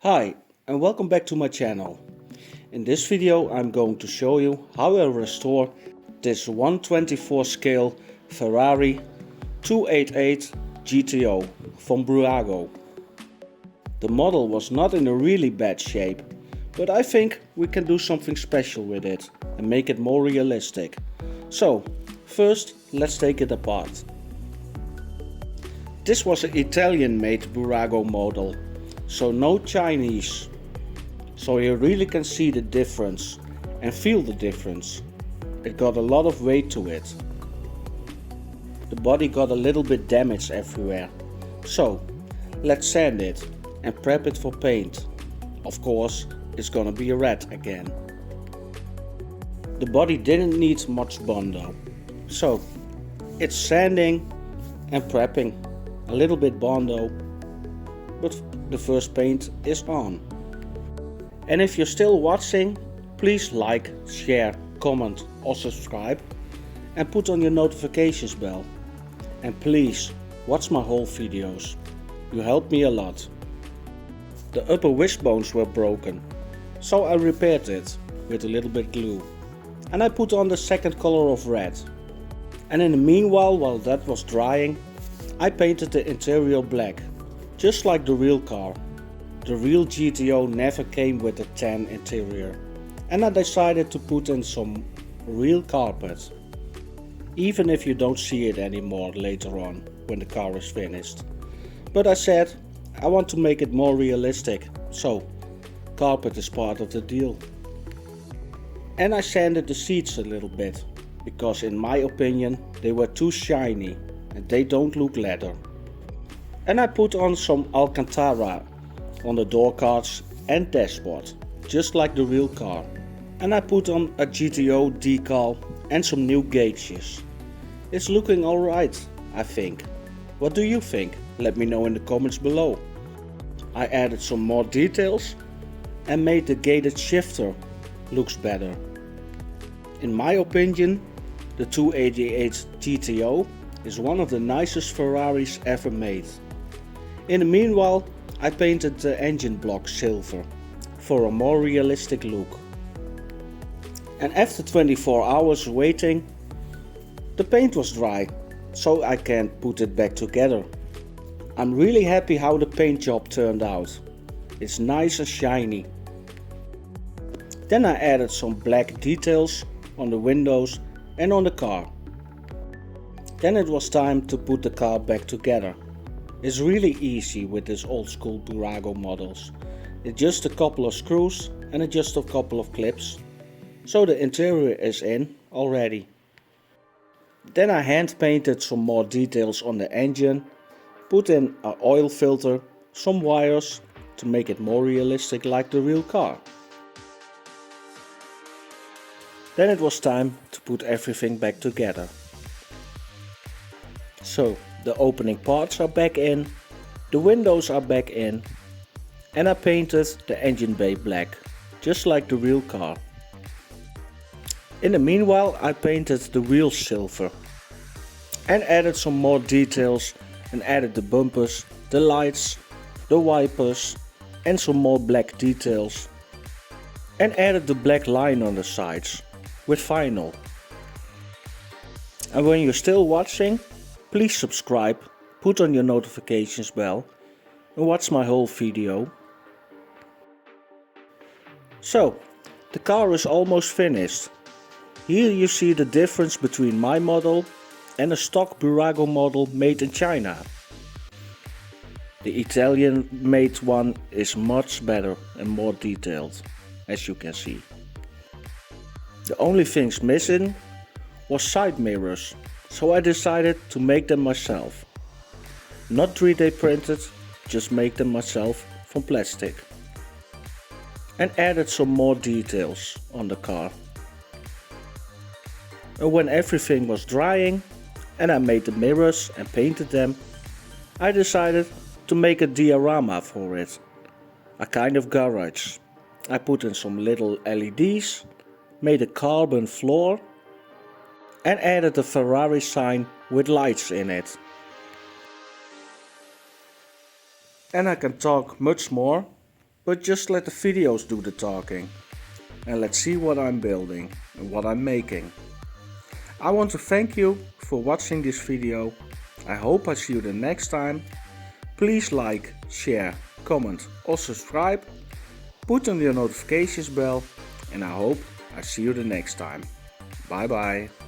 Hi and welcome back to my channel. In this video I'm going to show you how I restore this 1/24 scale Ferrari 288 GTO from Burago. The model was not in a really bad shape, but I think we can do something special with it and make it more realistic. So first let's take it apart. This was an Italian made Burago model, so no Chinese. So you really can see the difference and feel the difference. It got a lot of weight to it. The body got a little bit damaged everywhere. So let's sand it and prep it for paint. Of course it's gonna be a red again. The body didn't need much Bondo. So it's sanding and prepping. A little bit Bondo, but the first paint is on. And if you're still watching, please like, share, comment or subscribe and put on your notifications bell. And please watch my whole videos. You help me a lot. The upper wishbones were broken, so I repaired it with a little bit glue. And I put on the second color of red. And in the meanwhile, while that was drying, I painted the interior black, just like the real car. The real GTO never came with a tan interior, and I decided to put in some real carpet. Even if you don't see it anymore later on when the car is finished. But I said I want to make it more realistic, so carpet is part of the deal. And I sanded the seats a little bit, because in my opinion they were too shiny and they don't look leather. And I put on some Alcantara on the door cards and dashboard, just like the real car. And I put on a GTO decal and some new gauges. It's looking alright, I think. What do you think? Let me know in the comments below. I added some more details and made the gated shifter looks better. In my opinion, the 288 GTO is one of the nicest Ferraris ever made. In the meanwhile, I painted the engine block silver for a more realistic look. And after 24 hours waiting, the paint was dry, so I can put it back together. I'm really happy how the paint job turned out. It's nice and shiny. Then I added some black details on the windows and on the car. Then it was time to put the car back together. It's really easy with this old school Burago models. It's just a couple of screws and just a couple of clips. So the interior is in already. Then I hand painted some more details on the engine, put in an oil filter, some wires to make it more realistic like the real car. Then it was time to put everything back together. So the opening parts are back in, the windows are back in, and I painted the engine bay black, just like the real car. In the meanwhile I painted the wheels silver and added some more details and added the bumpers, the lights, the wipers and some more black details. And added the black line on the sides with vinyl. And when you're still watching, please subscribe, put on your notifications bell and watch my whole video. So, the car is almost finished. Here you see the difference between my model and a stock Burago model made in China. The Italian made one is much better and more detailed, as you can see. The only things missing was side mirrors. So I decided to make them myself. Not 3D printed, just make them myself from plastic. And added some more details on the car. And when everything was drying and I made the mirrors and painted them, I decided to make a diorama for it. A kind of garage. I put in some little LEDs, made a carbon floor and added a Ferrari sign with lights in it. And I can talk much more, but just let the videos do the talking. And let's see what I'm building and what I'm making. I want to thank you for watching this video. I hope I see you the next time. Please like, share, comment or subscribe. Put on your notifications bell and I hope I see you the next time. Bye bye.